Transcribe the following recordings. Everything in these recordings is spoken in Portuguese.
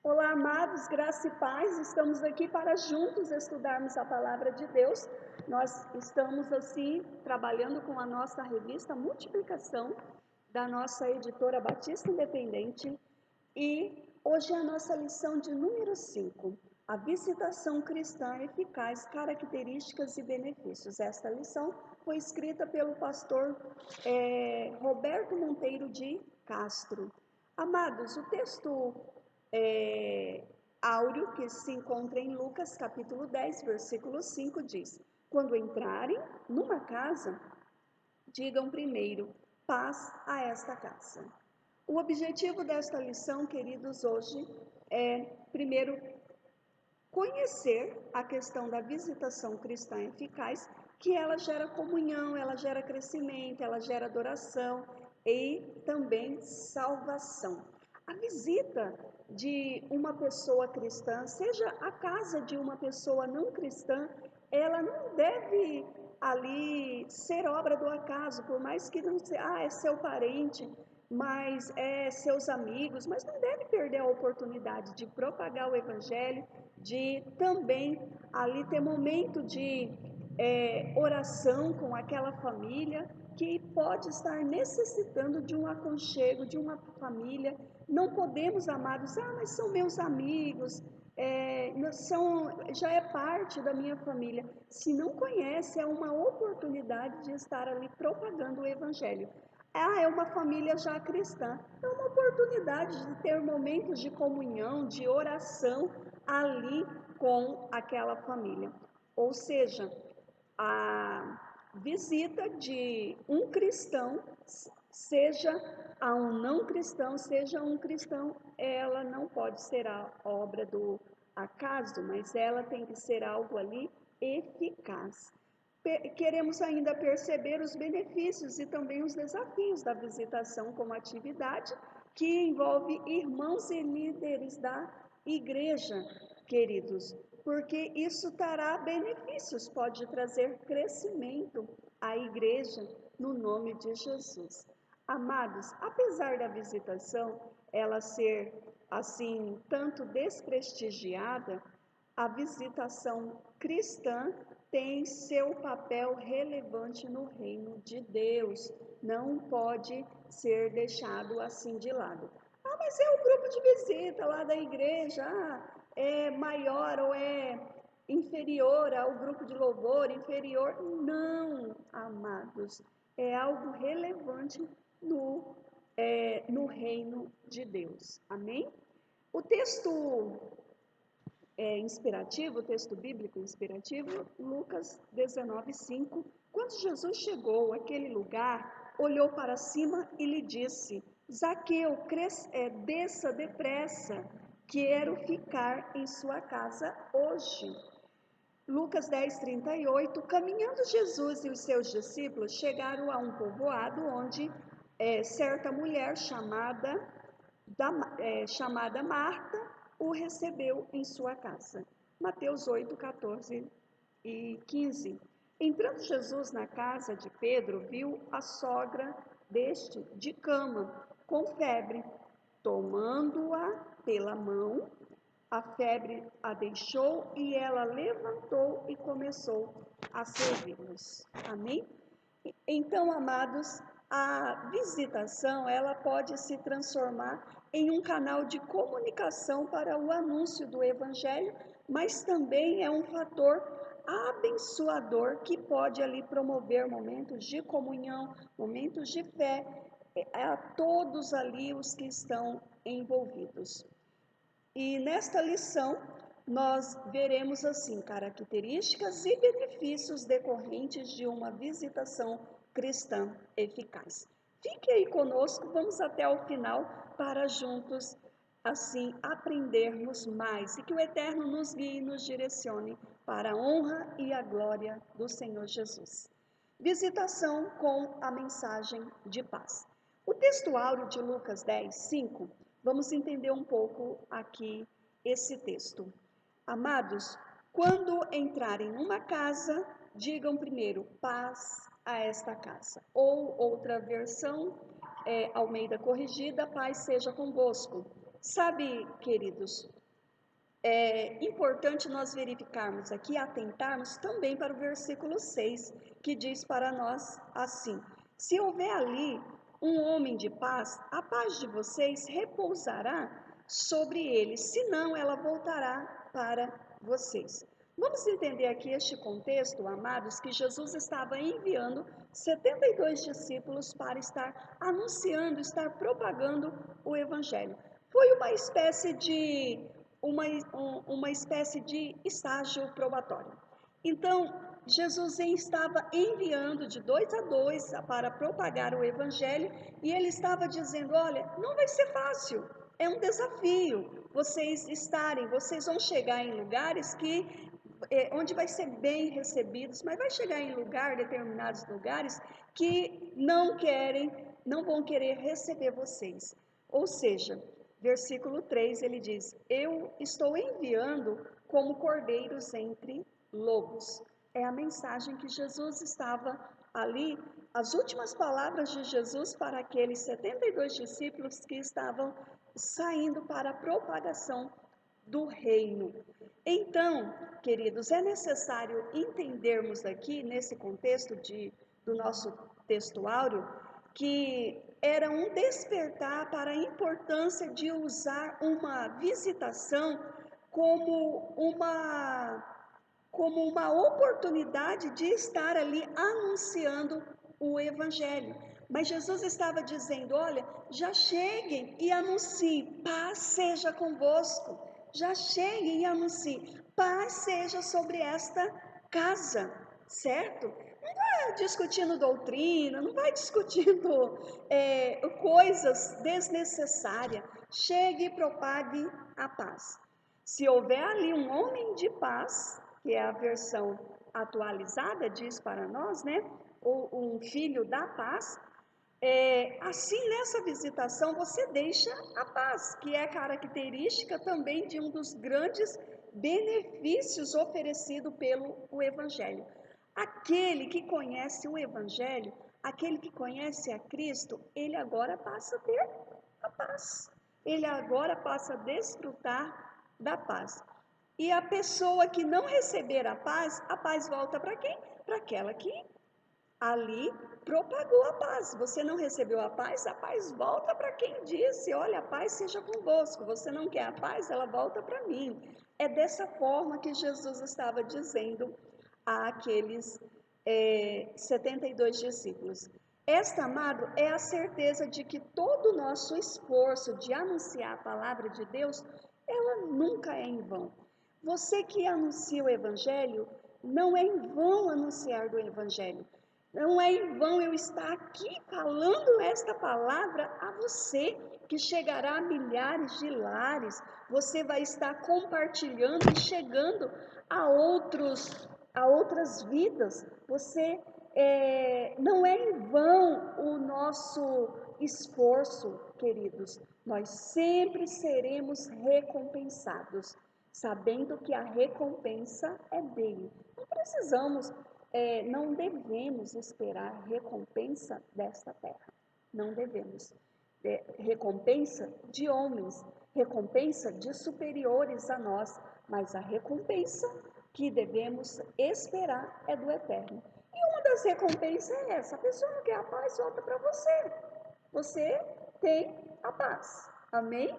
Olá, amados, graça e paz. Estamos aqui para juntos estudarmos a palavra de Deus. Nós estamos assim trabalhando com a nossa revista Multiplicação da nossa editora Batista Independente e hoje é a nossa lição de número 5, a visitação cristã eficaz, características e benefícios. Esta lição foi escrita pelo pastor Roberto Monteiro de Castro. Amados, o texto áureo que se encontra em Lucas capítulo 10, versículo 5 diz: quando entrarem numa casa, digam primeiro, paz a esta casa. O objetivo desta lição, queridos, hoje é, primeiro, conhecer a questão da visitação cristã eficaz, que ela gera comunhão, ela gera crescimento, ela gera adoração e também salvação. A visita de uma pessoa cristã, seja a casa de uma pessoa não cristã, ela não deve ali ser obra do acaso, por mais que não seja, é seu parente, mas é seus amigos, mas não deve perder a oportunidade de propagar o evangelho, de também ali ter momento de oração com aquela família que pode estar necessitando de um aconchego, de uma família. Não podemos, amados, mas são meus amigos, já é parte da minha família. Se não conhece, é uma oportunidade de estar ali propagando o evangelho. É uma família já cristã, é uma oportunidade de ter momentos de comunhão, de oração ali com aquela família. Ou seja, a visita de um cristão, seja a um não cristão, seja um cristão, ela não pode ser a obra do acaso, mas ela tem que ser algo ali eficaz. Queremos ainda perceber os benefícios e também os desafios da visitação como atividade que envolve irmãos e líderes da igreja, queridos, porque isso trará benefícios, pode trazer crescimento à igreja no nome de Jesus. Amados, apesar da visitação ela ser assim tanto desprestigiada, a visitação cristã tem seu papel relevante no reino de Deus, não pode ser deixado assim de lado. Mas é o grupo de visita lá da igreja, é maior ou é inferior ao grupo de louvor, inferior? Não, amados, é algo relevante no reino de Deus, amém? O texto inspirativo, o texto bíblico inspirativo, Lucas 19:5. Quando Jesus chegou àquele lugar, olhou para cima e lhe disse: Zaqueu, desça depressa, quero ficar em sua casa hoje. Lucas 10:38. Caminhando Jesus e os seus discípulos chegaram a um povoado onde certa mulher chamada Marta o recebeu em sua casa. Mateus 8:14 e 15. Entrando Jesus na casa de Pedro, viu a sogra deste de cama, com febre. Tomando-a pela mão, a febre a deixou e ela levantou e começou a servi-los. Amém? Então, amados, a visitação ela pode se transformar em um canal de comunicação para o anúncio do evangelho, mas também é um fator abençoador que pode ali promover momentos de comunhão, momentos de fé a todos ali os que estão envolvidos. E nesta lição nós veremos assim características e benefícios decorrentes de uma visitação cristã eficaz. Fique aí conosco, vamos até o final para juntos assim aprendermos mais e que o Eterno nos guie e nos direcione para a honra e a glória do Senhor Jesus. Visitação com a mensagem de paz. O texto áureo de Lucas 10:5, vamos entender um pouco aqui esse texto. Amados, quando entrarem numa casa, digam primeiro, paz a esta casa. Ou outra versão, Almeida Corrigida, paz seja convosco. Sabe, queridos, é importante nós verificarmos aqui, atentarmos também para o versículo 6, que diz para nós assim: se houver ali um homem de paz, a paz de vocês repousará sobre ele, senão ela voltará para vocês. Vamos entender aqui este contexto, amados, que Jesus estava enviando 72 discípulos para estar anunciando, estar propagando o evangelho. Foi uma espécie de estágio probatório. Então, Jesus estava enviando de 2 a 2 para propagar o evangelho, e ele estava dizendo: olha, não vai ser fácil, é um desafio vocês vão chegar em lugares onde vai ser bem recebidos, mas vai chegar em determinados lugares que não vão querer receber vocês. Ou seja, versículo 3 ele diz: eu estou enviando como cordeiros entre lobos. É a mensagem que Jesus estava ali, as últimas palavras de Jesus para aqueles 72 discípulos que estavam saindo para a propagação do reino. Então, queridos, é necessário entendermos aqui, nesse contexto do nosso textuário, que era um despertar para a importância de usar uma visitação como uma oportunidade de estar ali anunciando o evangelho. Mas Jesus estava dizendo: olha, já cheguem e anunciem, paz seja convosco. Já cheguem e anunciem, paz seja sobre esta casa, certo? Não vai discutindo doutrina, não vai discutindo coisas desnecessárias. Chegue e propague a paz. Se houver ali um homem de paz, que é a versão atualizada, diz para nós, né? Ou um filho da paz, assim nessa visitação você deixa a paz, que é característica também de um dos grandes benefícios oferecido pelo Evangelho. Aquele que conhece o Evangelho, aquele que conhece a Cristo, ele agora passa a ter a paz. Ele agora passa a desfrutar da paz. E a pessoa que não receber a paz volta para quem? Para aquela que ali propagou a paz. Você não recebeu a paz volta para quem disse: olha, a paz seja convosco. Você não quer a paz, ela volta para mim. É dessa forma que Jesus estava dizendo àqueles 72 discípulos. Esta, amado, é a certeza de que todo o nosso esforço de anunciar a palavra de Deus, ela nunca é em vão. Você que anuncia o Evangelho, não é em vão anunciar do Evangelho. Não é em vão eu estar aqui falando esta palavra a você, que chegará a milhares de lares. Você vai estar compartilhando e chegando a outras vidas. Não é em vão o nosso esforço, queridos. Nós sempre seremos recompensados, sabendo que a recompensa é dele. Não devemos esperar recompensa desta terra. Não devemos. Recompensa de homens, recompensa de superiores a nós, mas a recompensa que devemos esperar é do eterno. E uma das recompensas é essa: a pessoa não quer a paz, volta para você. Você tem a paz. Amém?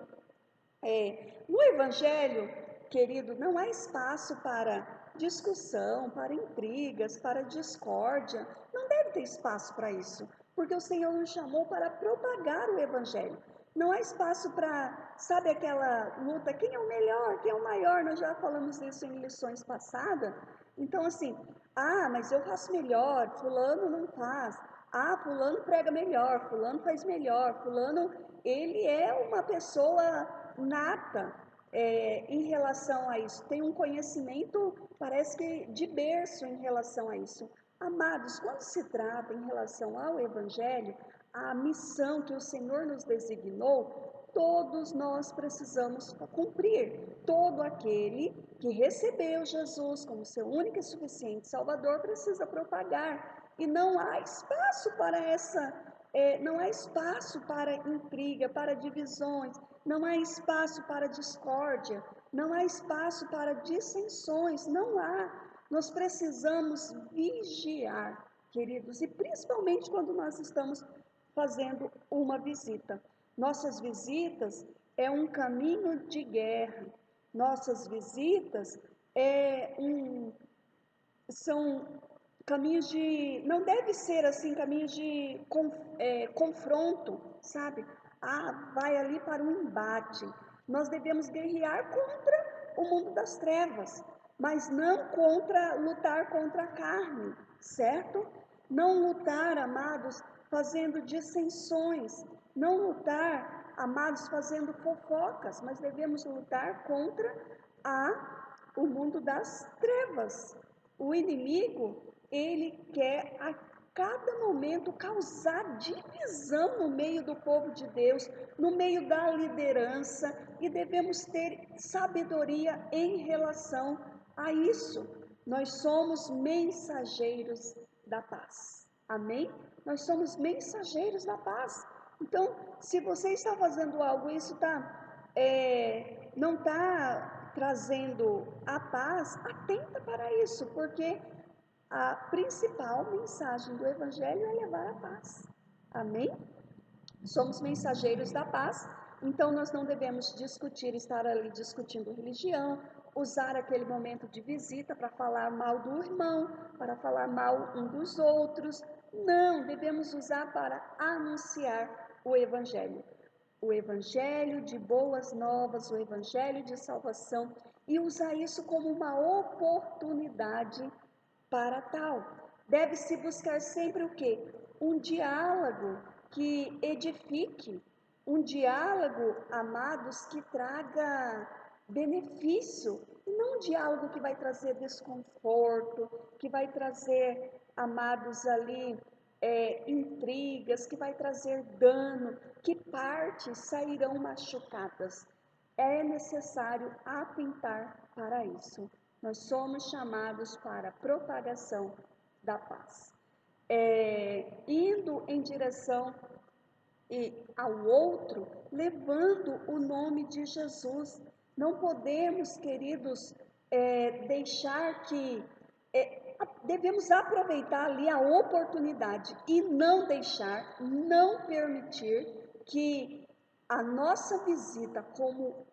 No Evangelho, querido, não há espaço para discussão, para intrigas, para discórdia. Não deve ter espaço para isso, porque o Senhor nos chamou para propagar o Evangelho. Não há espaço para, sabe, aquela luta: quem é o melhor, quem é o maior? Nós já falamos isso em lições passadas. Então, assim, mas eu faço melhor, fulano não faz. Fulano prega melhor, fulano faz melhor, fulano, ele é uma pessoa nata em relação a isso, tem um conhecimento, parece que de berço em relação a isso. Amados, quando se trata em relação ao Evangelho, a missão que o Senhor nos designou, todos nós precisamos cumprir. Todo aquele que recebeu Jesus como seu único e suficiente Salvador precisa propagar. E não há espaço para não há espaço para intriga, para divisões, não há espaço para discórdia, não há espaço para dissensões, não há. Nós precisamos vigiar, queridos, e principalmente quando nós estamos fazendo uma visita. Nossas visitas é um caminho de guerra. Nossas visitas são caminhos de, não deve ser assim, caminhos de confronto, sabe? Ah, vai ali para um embate. Nós devemos guerrear contra o mundo das trevas, mas não lutar contra a carne, certo? Não lutar, amados, fazendo dissensões, não lutar, amados, fazendo fofocas, mas devemos lutar contra o mundo das trevas. O inimigo, ele quer a cada momento causar divisão no meio do povo de Deus, no meio da liderança, e devemos ter sabedoria em relação a isso. Nós somos mensageiros da paz. Amém? Nós somos mensageiros da paz. Então, se você está fazendo algo, isso não está trazendo a paz, atenta para isso, porque a principal mensagem do Evangelho é levar a paz. Amém? Somos mensageiros da paz, então nós não devemos estar ali discutindo religião, usar aquele momento de visita para falar mal do irmão, para falar mal um dos outros. Não, devemos usar para anunciar o Evangelho. O Evangelho de boas novas, o Evangelho de salvação, e usar isso como uma oportunidade para tal. Deve-se buscar sempre o quê? Um diálogo que edifique, um diálogo, amados, que traga benefício, e não um diálogo que vai trazer desconforto, que vai trazer, amados, ali, intrigas, que vai trazer dano, que partes sairão machucadas. É necessário atentar para isso. Nós somos chamados para a propagação da paz. Indo em direção ao outro, levando o nome de Jesus. Não podemos, queridos, deixar que... devemos aproveitar ali a oportunidade e não deixar, não permitir que a nossa visita como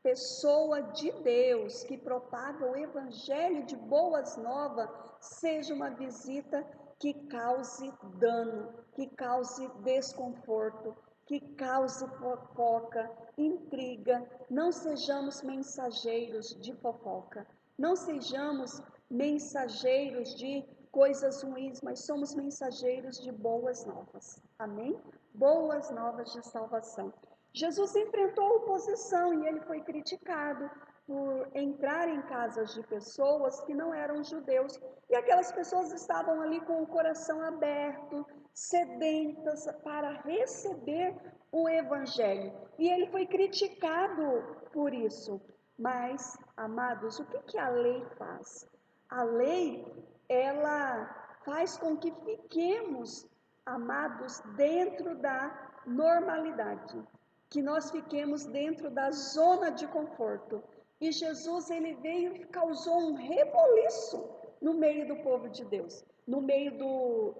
pessoa de Deus que propaga o evangelho de boas novas seja uma visita que cause dano, que cause desconforto, que cause fofoca, intriga. Não sejamos mensageiros de fofoca, não sejamos mensageiros de coisas ruins, mas somos mensageiros de boas novas. Amém? Boas novas de salvação. Jesus enfrentou oposição e ele foi criticado por entrar em casas de pessoas que não eram judeus. E aquelas pessoas estavam ali com o coração aberto, sedentas para receber o Evangelho. E ele foi criticado por isso. Mas, amados, o que a lei faz? A lei, ela faz com que fiquemos, amados, dentro da normalidade, que nós fiquemos dentro da zona de conforto. E Jesus, ele veio e causou um reboliço no meio do povo de Deus, no meio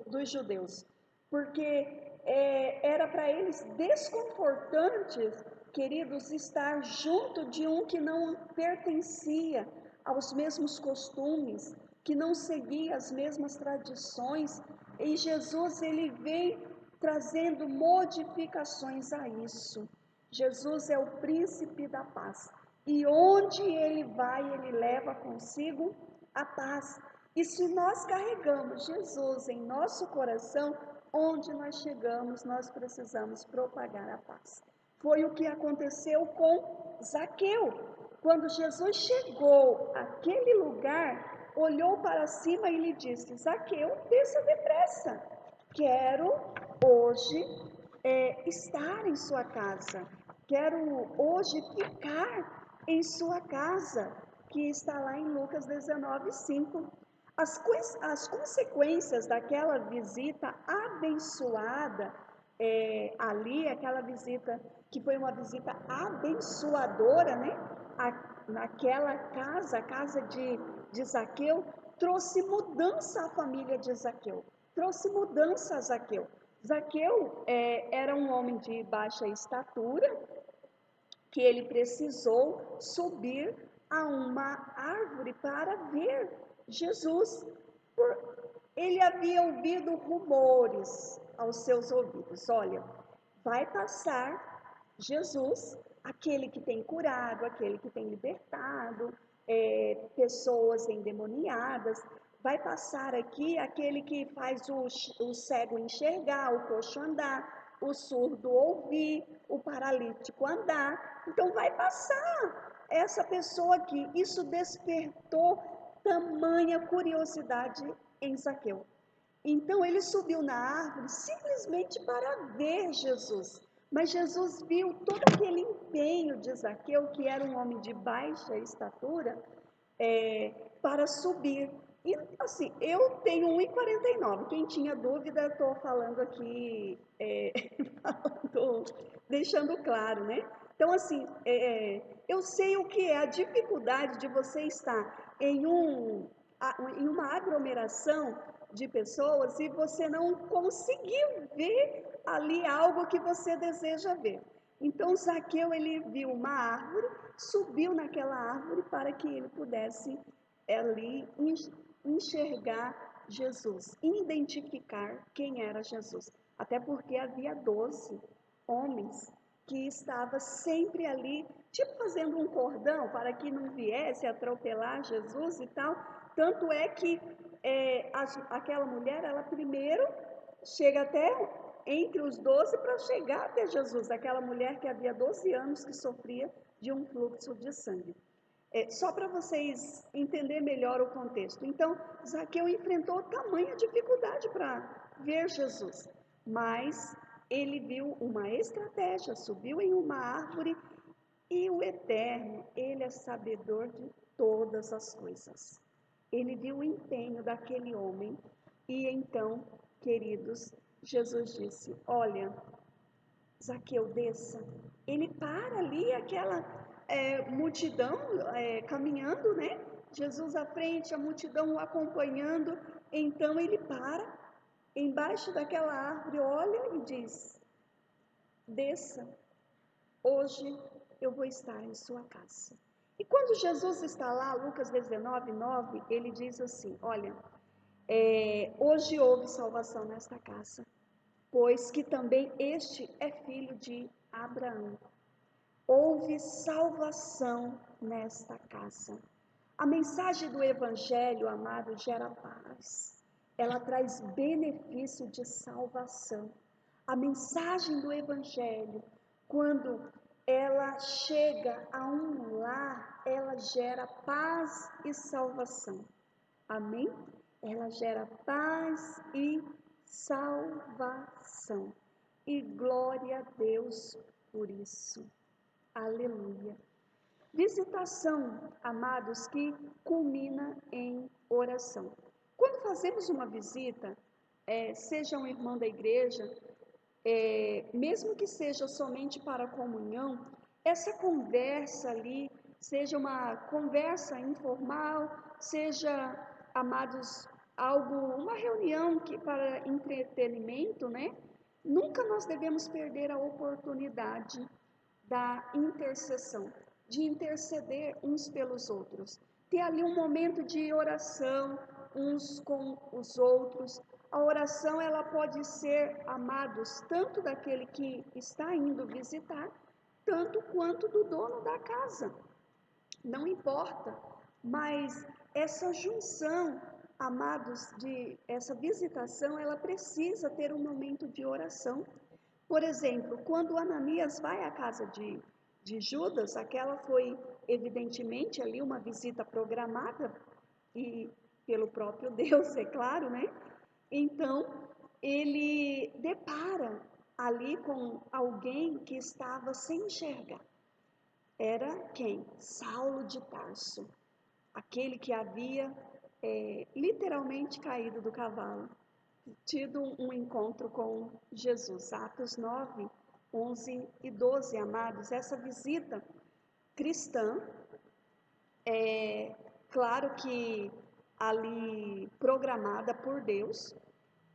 dos judeus, porque era para eles desconfortante, queridos, estar junto de um que não pertencia aos mesmos costumes, que não seguia as mesmas tradições. E Jesus, ele vem trazendo modificações a isso. Jesus é o príncipe da paz. E onde ele vai, ele leva consigo a paz. E se nós carregamos Jesus em nosso coração, onde nós chegamos, nós precisamos propagar a paz. Foi o que aconteceu com Zaqueu. Quando Jesus chegou àquele lugar, olhou para cima e lhe disse: Zaqueu, desça depressa. Quero hoje estar em sua casa. Quero hoje ficar em sua casa, que está lá em Lucas 19:5. As consequências daquela visita abençoada ali, aquela visita que foi uma visita abençoadora, né? Naquela casa, a casa de Zaqueu, trouxe mudança à família de Zaqueu, trouxe mudança a Zaqueu. Zaqueu era um homem de baixa estatura, que ele precisou subir a uma árvore para ver Jesus. Ele havia ouvido rumores aos seus ouvidos: olha, vai passar Jesus, aquele que tem curado, aquele que tem libertado pessoas endemoniadas, vai passar aqui aquele que faz o cego enxergar, o coxo andar, o surdo ouvir, o paralítico andar. Então vai passar essa pessoa aqui. Isso despertou tamanha curiosidade em Zaqueu. Então ele subiu na árvore simplesmente para ver Jesus. Mas Jesus viu todo aquele empenho de Zaqueu, que era um homem de baixa estatura, para subir. E assim, eu tenho 1,49. Quem tinha dúvida, estou falando aqui, deixando claro, né? Então, assim, eu sei o que é a dificuldade de você estar em uma aglomeração de pessoas e você não conseguiu ver ali algo que você deseja ver. Então, Zaqueu, ele viu uma árvore, subiu naquela árvore para que ele pudesse ali enxergar Jesus, identificar quem era Jesus. Até porque havia 12 homens que estavam sempre ali, tipo fazendo um cordão para que não viesse atropelar Jesus e tal. Tanto é que aquela mulher, ela primeiro chega até entre os 12 para chegar até Jesus, aquela mulher que havia 12 anos que sofria de um fluxo de sangue. Só para vocês entenderem melhor o contexto. Então, Zaqueu enfrentou tamanha dificuldade para ver Jesus, mas ele viu uma estratégia, subiu em uma árvore e o Eterno, ele é sabedor de todas as coisas. Ele viu o empenho daquele homem e então, queridos, Jesus disse: olha, Zaqueu, desça. Ele para ali, aquela multidão caminhando, né? Jesus à frente, a multidão o acompanhando. Então ele para embaixo daquela árvore, olha e diz: desça, hoje eu vou estar em sua casa. E quando Jesus está lá, Lucas 19:9, ele diz assim: olha, hoje houve salvação nesta casa, pois que também este é filho de Abraão. Houve salvação nesta casa. A mensagem do Evangelho, amado, gera paz. Ela traz benefício de salvação. A mensagem do Evangelho, quando ela chega a um lar, ela gera paz e salvação. Amém? Ela gera paz e salvação. E glória a Deus por isso. Aleluia. Visitação, amados, que culmina em oração. Quando fazemos uma visita, seja um irmão da igreja, mesmo que seja somente para a comunhão, essa conversa ali, seja uma conversa informal, seja, amados, uma reunião para entretenimento, né? Nunca nós devemos perder a oportunidade da intercessão, de interceder uns pelos outros. Ter ali um momento de oração uns com os outros. A oração, ela pode ser, amados, tanto daquele que está indo visitar, tanto quanto do dono da casa. Não importa, mas essa junção, amados, essa visitação, ela precisa ter um momento de oração. Por exemplo, quando Ananias vai à casa de Judas, aquela foi evidentemente ali uma visita programada e pelo próprio Deus, é claro, né? Então, ele depara ali com alguém que estava sem enxergar. Era quem? Saulo de Tarso, aquele que havia literalmente caído do cavalo, tido um encontro com Jesus. Atos 9, 11 e 12, amados. Essa visita cristã, claro que ali programada por Deus,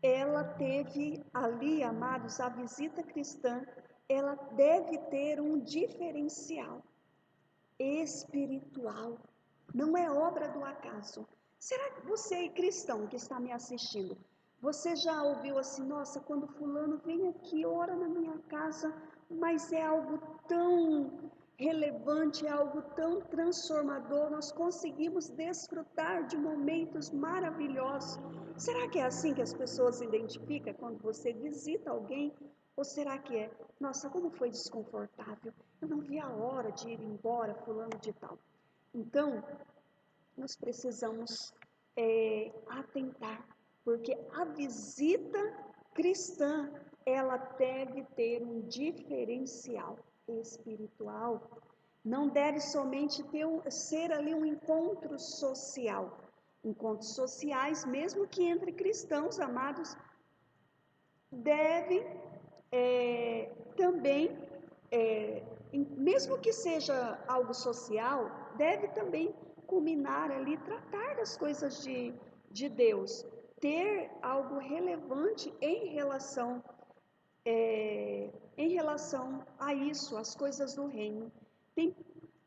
ela teve ali, amados, a visita cristã, ela deve ter um diferencial espiritual. Não é obra do acaso. Será que você, cristão, que está me assistindo, você já ouviu assim, nossa, quando fulano vem aqui, ora na minha casa, mas é algo tão relevante, é algo tão transformador, nós conseguimos desfrutar de momentos maravilhosos. Será que é assim que as pessoas identificam quando você visita alguém? Ou será que é, nossa, como foi desconfortável? Eu não vi a hora de ir embora, fulano de tal. Então, nós precisamos atentar, porque a visita cristã, ela deve ter um diferencial espiritual. Não deve somente ser ali um encontro social. Encontros sociais, mesmo que entre cristãos, amados, devem também, mesmo que seja algo social, deve também culminar ali, tratar das coisas de Deus, ter algo relevante em relação a isso, as coisas do reino.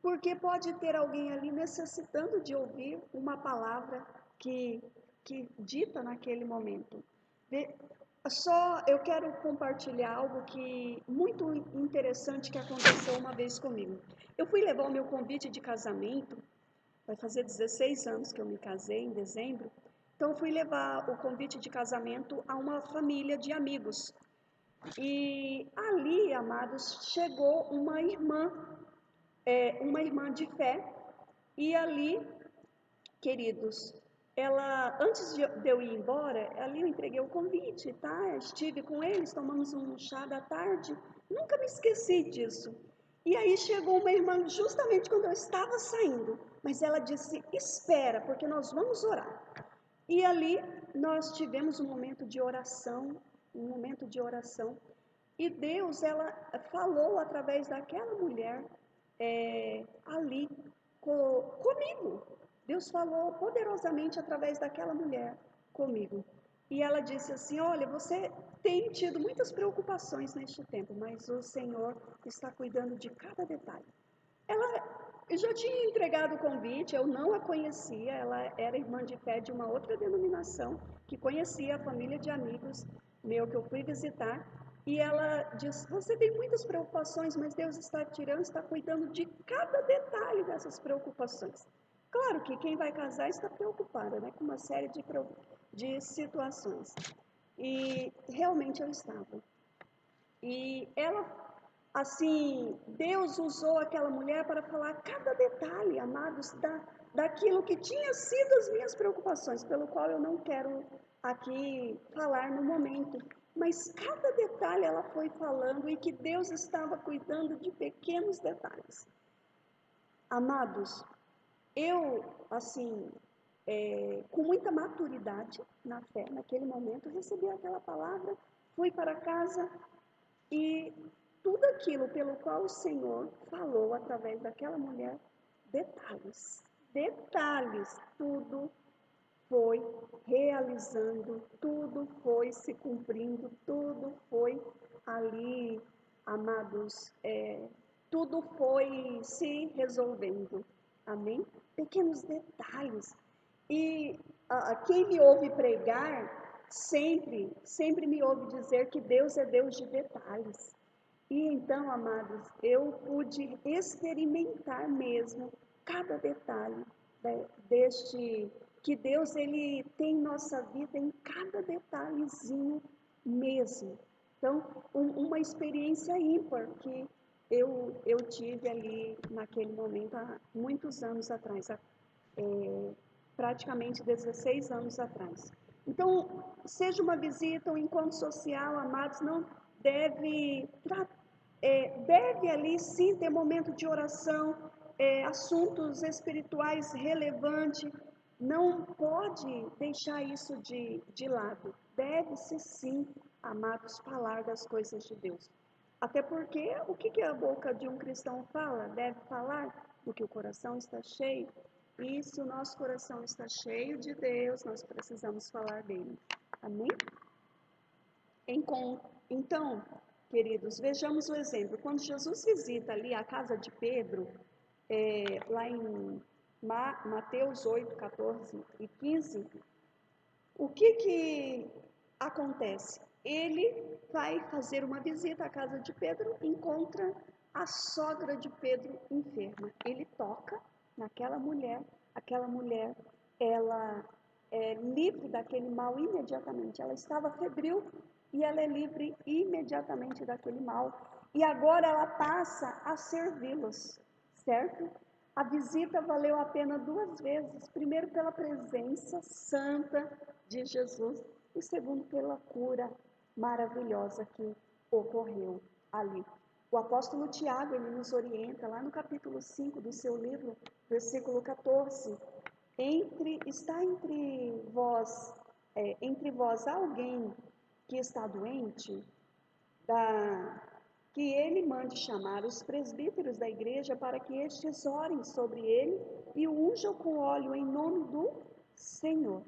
Porque pode ter alguém ali necessitando de ouvir uma palavra que dita naquele momento. Só eu quero compartilhar algo que muito interessante que aconteceu uma vez comigo. Eu fui levar o meu convite de casamento, vai fazer 16 anos que eu me casei, em dezembro. Então, eu fui levar o convite de casamento a uma família de amigos. E ali, amados, chegou uma irmã de fé, e ali, queridos, ela, antes de eu ir embora, ali eu entreguei o convite, tá? Estive com eles, tomamos um chá da tarde, nunca me esqueci disso. E aí chegou uma irmã justamente quando eu estava saindo, mas ela disse, espera, porque nós vamos orar. E ali nós tivemos um momento de oração, e Deus, ela falou através daquela mulher ali comigo. Deus falou poderosamente através daquela mulher comigo. E ela disse assim, olha, você tem tido muitas preocupações neste tempo, mas o Senhor está cuidando de cada detalhe. Eu já tinha entregado o convite, eu não a conhecia, ela era irmã de fé de uma outra denominação, que conhecia a família de amigos meu que eu fui visitar, e ela disse, você tem muitas preocupações, mas Deus está tirando, está cuidando de cada detalhe dessas preocupações. Claro que quem vai casar está preocupada, né, com uma série de situações. E realmente eu estava. E ela, assim, Deus usou aquela mulher para falar cada detalhe, amados, daquilo que tinha sido as minhas preocupações, pelo qual eu não quero aqui falar no momento. Mas cada detalhe ela foi falando e que Deus estava cuidando de pequenos detalhes. Amados, eu, assim, com muita maturidade na fé, naquele momento, recebi aquela palavra, fui para casa, e tudo aquilo pelo qual o Senhor falou através daquela mulher, detalhes, detalhes, tudo foi realizando, tudo foi se cumprindo, tudo foi ali, amados, tudo foi se resolvendo. Amém? Pequenos detalhes. E quem me ouve pregar, sempre me ouve dizer que Deus é Deus de detalhes. E então, amados, eu pude experimentar mesmo cada detalhe deste, que Deus ele tem nossa vida em cada detalhezinho mesmo. Então, uma experiência ímpar que eu tive ali naquele momento há muitos anos atrás, praticamente 16 anos atrás. Então, seja uma visita, um encontro social, amados, não deve, deve ali sim ter momento de oração, assuntos espirituais relevantes, não pode deixar isso de lado. Deve-se sim, amados, falar das coisas de Deus. Até porque o que a boca de um cristão fala? Deve falar do que o coração está cheio. E se o nosso coração está cheio de Deus, nós precisamos falar dele. Amém? Então, queridos, vejamos o exemplo. Quando Jesus visita ali a casa de Pedro, lá em Mateus 8, 14 e 15, o que acontece? Ele vai fazer uma visita à casa de Pedro, encontra a sogra de Pedro enferma. Ele toca naquela mulher, aquela mulher, ela é livre daquele mal imediatamente. Ela estava febril e ela é livre imediatamente daquele mal. E agora ela passa a servi-los, certo? A visita valeu a pena duas vezes. Primeiro, pela presença santa de Jesus e segundo, pela cura maravilhosa que ocorreu ali. O apóstolo Tiago, ele nos orienta lá no capítulo 5 do seu livro, versículo 14. Está entre vós alguém que está doente, que ele mande chamar os presbíteros da igreja para que estes orem sobre ele e o unjam com óleo em nome do Senhor.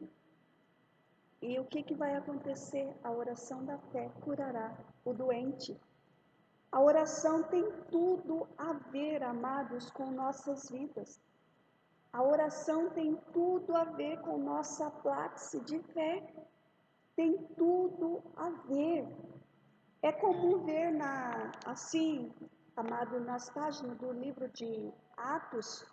E o que vai acontecer? A oração da fé curará o doente. A oração tem tudo a ver, amados, com nossas vidas. A oração tem tudo a ver com nossa praxe de fé. Tem tudo a ver. É comum ver amado, nas páginas do livro de Atos,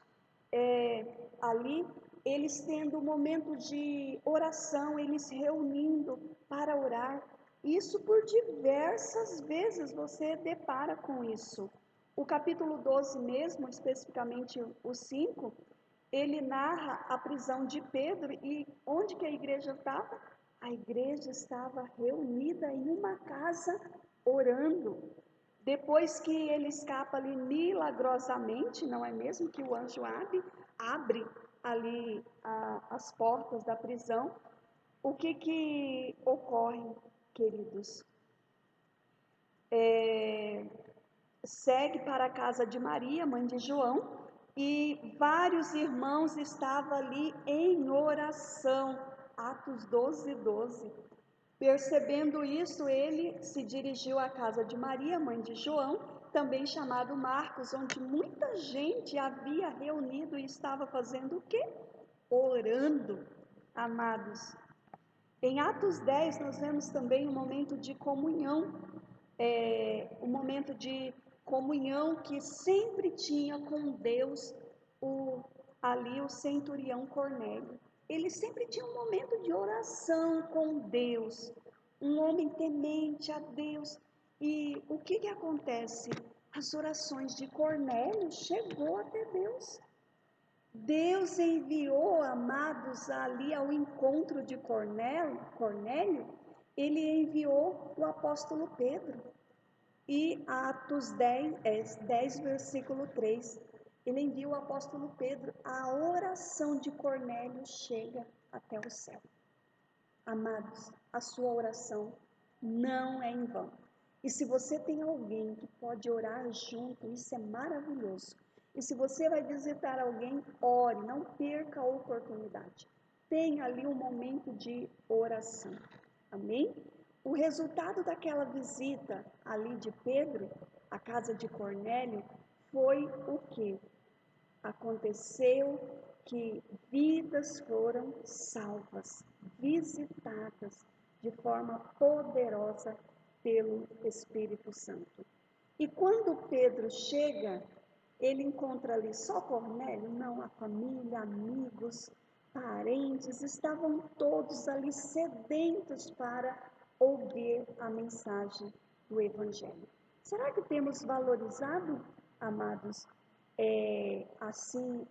ali, eles tendo um momento de oração, eles reunindo para orar. Isso por diversas vezes você depara com isso. O capítulo 12 mesmo, especificamente o 5, ele narra a prisão de Pedro e onde que a igreja estava? A igreja estava reunida em uma casa orando. Depois que ele escapa ali milagrosamente, não é mesmo que o anjo abre ali as portas da prisão, o que ocorre, queridos? Segue para a casa de Maria, mãe de João, e vários irmãos estavam ali em oração. Atos 12, 12. Percebendo isso, ele se dirigiu à casa de Maria, mãe de João, também chamado Marcos, onde muita gente havia reunido e estava fazendo o quê? Orando, amados. Em Atos 10, nós vemos também um momento de comunhão, um momento de comunhão que sempre tinha com Deus ali o centurião Cornélio. Ele sempre tinha um momento de oração com Deus, um homem temente a Deus. E o que acontece? As orações de Cornélio chegou até Deus. Deus enviou, amados, ali ao encontro de Cornélio, ele enviou o apóstolo Pedro. E Atos 10, versículo 3, ele envia o apóstolo Pedro, a oração de Cornélio chega até o céu. Amados, a sua oração não é em vão. E se você tem alguém que pode orar junto, isso é maravilhoso. E se você vai visitar alguém, ore, não perca a oportunidade. Tenha ali um momento de oração. Amém? O resultado daquela visita ali de Pedro, à casa de Cornélio, foi o quê? Aconteceu que vidas foram salvas, visitadas de forma poderosa pelo Espírito Santo. E quando Pedro chega, ele encontra ali só Cornélio? Não, a família, amigos, parentes, estavam todos ali sedentos para ouvir a mensagem do Evangelho. Será que temos valorizado, amados,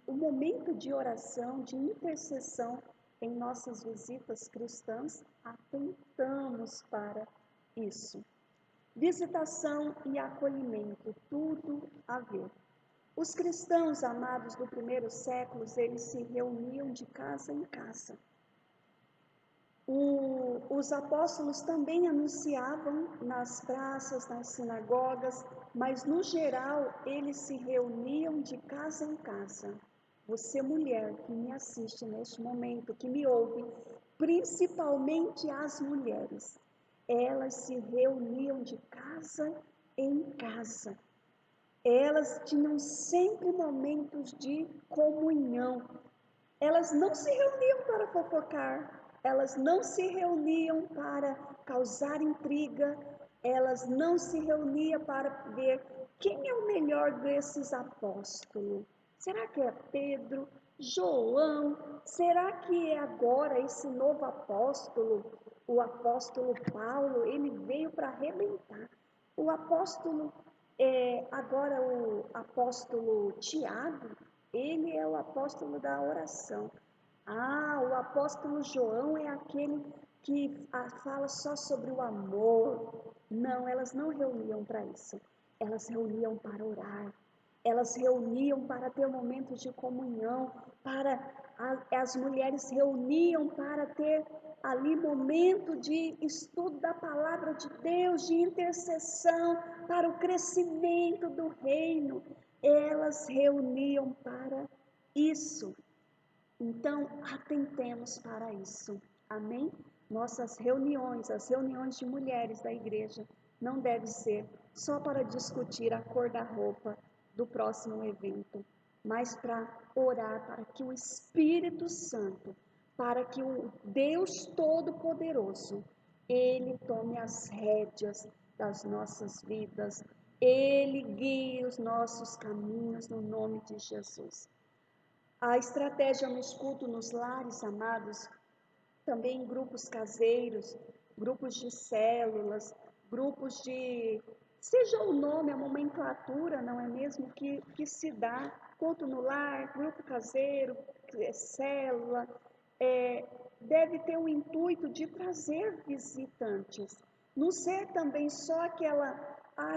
o momento de oração, de intercessão em nossas visitas cristãs? Atentamos para isso. Visitação e acolhimento, tudo a ver. Os cristãos amados do primeiro século, eles se reuniam de casa em casa. Os apóstolos também anunciavam nas praças, nas sinagogas, mas no geral eles se reuniam de casa em casa. Você, mulher que me assiste neste momento, que me ouve, principalmente as mulheres, elas se reuniam de casa em casa. Elas tinham sempre momentos de comunhão. Elas não se reuniam para fofocar, elas não se reuniam para causar intriga, elas não se reuniam para ver quem é o melhor desses apóstolos. Será que é Pedro, João? Será que é agora esse novo apóstolo, o apóstolo Paulo? Ele veio para arrebentar. O apóstolo, agora o apóstolo Tiago, ele é o apóstolo da oração. O apóstolo João é aquele que fala só sobre o amor. Não, elas não reuniam para isso. Elas reuniam para orar. Elas reuniam para ter momentos de comunhão. As mulheres reuniam para ter ali momento de estudo da palavra de Deus, de intercessão para o crescimento do reino. Elas reuniam para isso. Então, atentemos para isso. Amém? Nossas reuniões, as reuniões de mulheres da igreja, não devem ser só para discutir a cor da roupa do próximo evento, mas para orar para que o Espírito Santo, para que o Deus Todo-Poderoso, Ele tome as rédeas das nossas vidas, Ele guie os nossos caminhos no nome de Jesus. A estratégia nos cultos, nos lares, amados, também em grupos caseiros, grupos de células, grupos de... Seja o nome, a nomenclatura, não é mesmo, que se dá, culto no lar, grupo caseiro, célula, deve ter o intuito de trazer visitantes. Não ser também só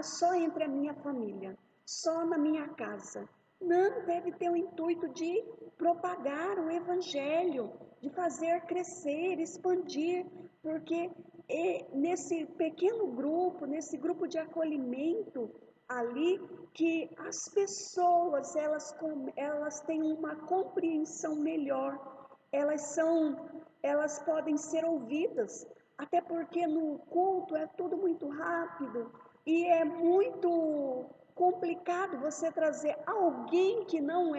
só entre a minha família, só na minha casa. Não, deve ter o intuito de propagar o evangelho, de fazer crescer, expandir, porque nesse pequeno grupo, nesse grupo de acolhimento ali, que as pessoas elas têm uma compreensão melhor, elas podem ser ouvidas, até porque no culto é tudo muito rápido e é muito complicado você trazer alguém que não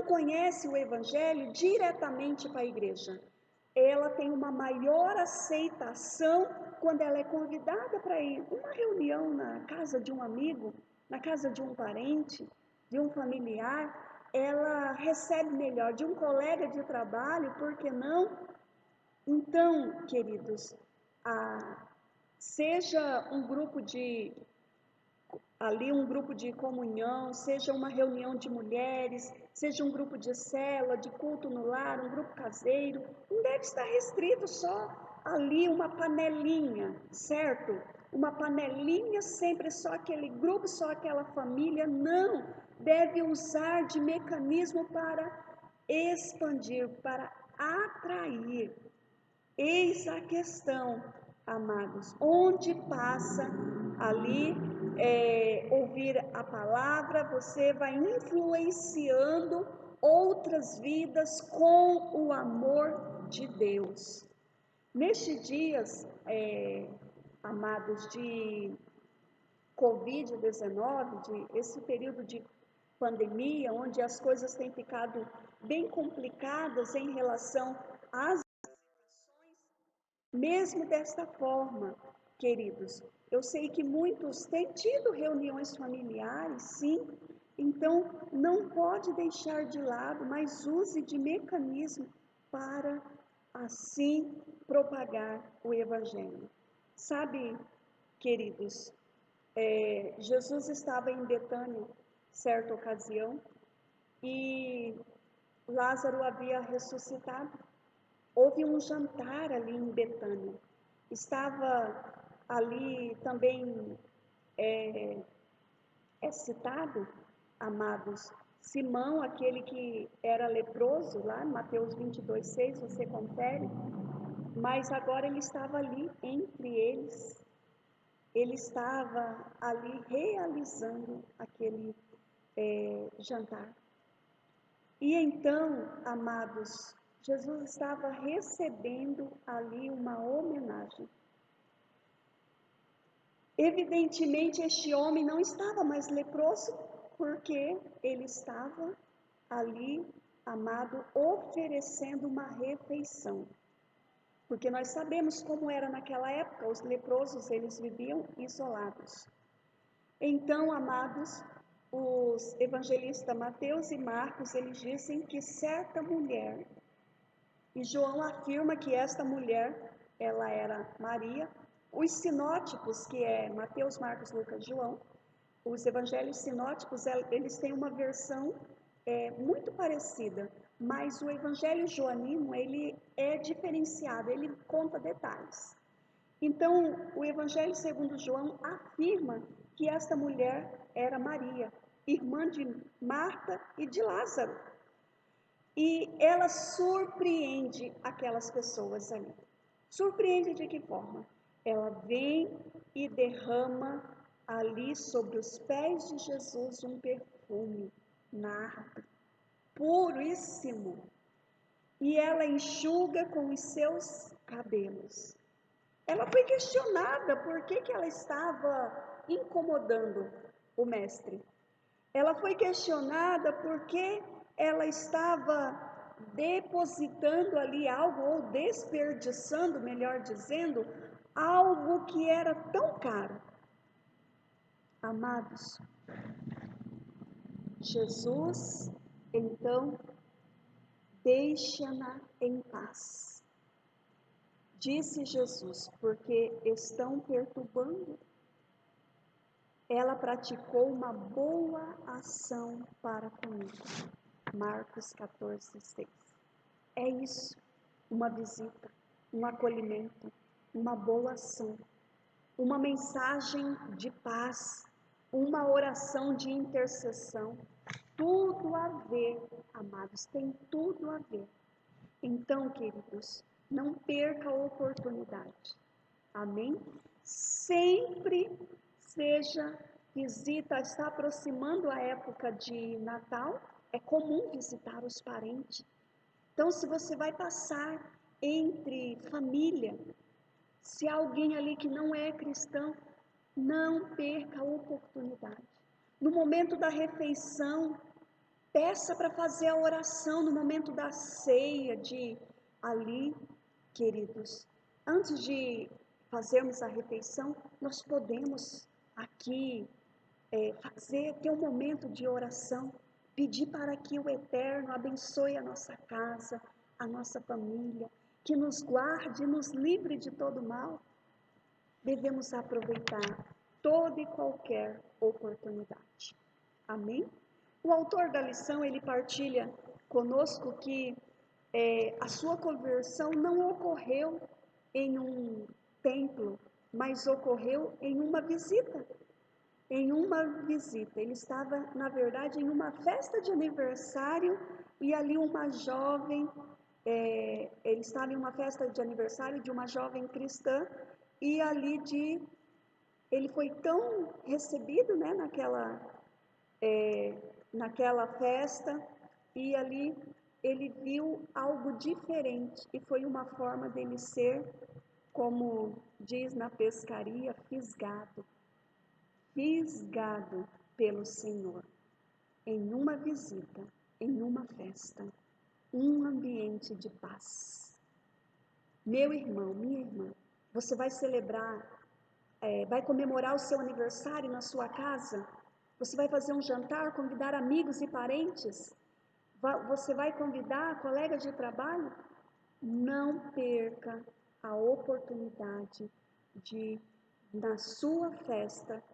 conhece o Evangelho diretamente para a igreja. Ela tem uma maior aceitação quando ela é convidada para ir uma reunião na casa de um amigo, na casa de um parente, de um familiar. Ela recebe melhor de um colega de trabalho, por que não? Então, queridos, seja um grupo de comunhão, seja uma reunião de mulheres, seja um grupo de célula, de culto no lar, um grupo caseiro, não deve estar restrito só ali uma panelinha, certo? Uma panelinha, sempre só aquele grupo, só aquela família, não. Deve usar de mecanismo para expandir, para atrair. Eis a questão, amados, onde passa ali ouvir a palavra, você vai influenciando outras vidas com o amor de Deus. Nestes dias, amados, de Covid-19, esse período de pandemia, onde as coisas têm ficado bem complicadas em relação às mesmo desta forma, queridos, eu sei que muitos têm tido reuniões familiares, sim, então não pode deixar de lado, mas use de mecanismo para assim propagar o Evangelho. Sabe, queridos, Jesus estava em Betânia, certa ocasião, e Lázaro havia ressuscitado. Houve um jantar ali em Betânia. Estava ali também é citado, amados, Simão, aquele que era leproso, lá em Mateus 22:6, você confere, mas agora ele estava ali entre eles, ele estava ali realizando aquele jantar. E então, amados, Jesus estava recebendo ali uma homenagem. Evidentemente, este homem não estava mais leproso, porque ele estava ali, amado, oferecendo uma refeição. Porque nós sabemos como era naquela época, os leprosos, eles viviam isolados. Então, amados, os evangelistas Mateus e Marcos, eles dizem que certa mulher, e João afirma que esta mulher, ela era Maria. Os sinóticos, que é Mateus, Marcos, Lucas, João, os evangelhos sinóticos, eles têm uma versão muito parecida, mas o evangelho joanino, ele é diferenciado, ele conta detalhes. Então, o evangelho segundo João afirma que esta mulher era Maria, irmã de Marta e de Lázaro. E ela surpreende aquelas pessoas ali. Surpreende de que forma? Ela vem e derrama ali sobre os pés de Jesus um perfume, nardo, puríssimo. E ela enxuga com os seus cabelos. Ela foi questionada por que ela estava incomodando o mestre. Ela foi questionada porque ela estava depositando ali algo, ou desperdiçando, melhor dizendo, algo que era tão caro. Amados, Jesus, então, deixa-na em paz. Disse Jesus, porque estão perturbando. Ela praticou uma boa ação para comigo. Marcos 14:6. É isso, uma visita, um acolhimento, uma boa ação, uma mensagem de paz, uma oração de intercessão. Tudo a ver, amados, tem tudo a ver. Então, queridos, não perca a oportunidade. Amém? Sempre seja visita, está aproximando a época de Natal, é comum visitar os parentes. Então, se você vai passar entre família, se há alguém ali que não é cristão, não perca a oportunidade. No momento da refeição, peça para fazer a oração. No momento da ceia, ali, queridos, antes de fazermos a refeição, nós podemos aqui ter um momento de oração, pedir para que o Eterno abençoe a nossa casa, a nossa família, que nos guarde e nos livre de todo mal. Devemos aproveitar toda e qualquer oportunidade. Amém? O autor da lição, ele partilha conosco que a sua conversão não ocorreu em um templo, mas ocorreu em uma visita. Ele estava, na verdade, em uma festa de aniversário e ali uma jovem, ele estava em uma festa de aniversário de uma jovem cristã e ali ele foi tão recebido, né, naquela festa e ali ele viu algo diferente e foi uma forma dele ser, como diz na pescaria, fisgado pelo Senhor, em uma visita, em uma festa, um ambiente de paz. Meu irmão, minha irmã, você vai celebrar, vai comemorar o seu aniversário na sua casa? Você vai fazer um jantar, convidar amigos e parentes? Você vai convidar colegas de trabalho? Não perca a oportunidade de, na sua festa,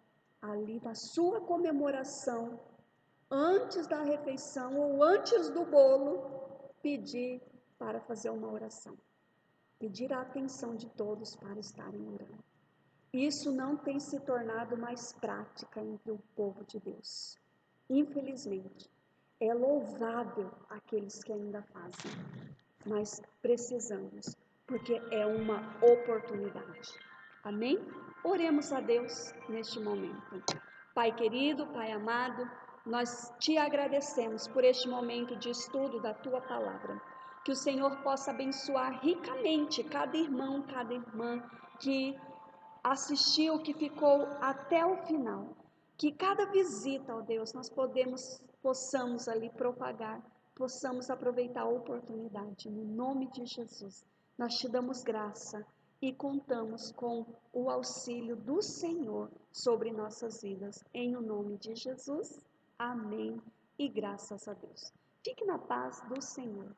ali na sua comemoração, antes da refeição ou antes do bolo, pedir para fazer uma oração. Pedir a atenção de todos para estarem orando. Isso não tem se tornado mais prática entre o povo de Deus. Infelizmente, é louvável aqueles que ainda fazem, mas precisamos, porque é uma oportunidade. Amém? Oremos a Deus neste momento. Pai querido, Pai amado, nós te agradecemos por este momento de estudo da tua palavra. Que o Senhor possa abençoar ricamente cada irmão, cada irmã que assistiu, que ficou até o final. Que cada visita, ó Deus, nós possamos ali propagar, possamos aproveitar a oportunidade. No nome de Jesus, nós te damos graça e contamos com o auxílio do Senhor sobre nossas vidas. Em o nome de Jesus, amém e graças a Deus. Fique na paz do Senhor.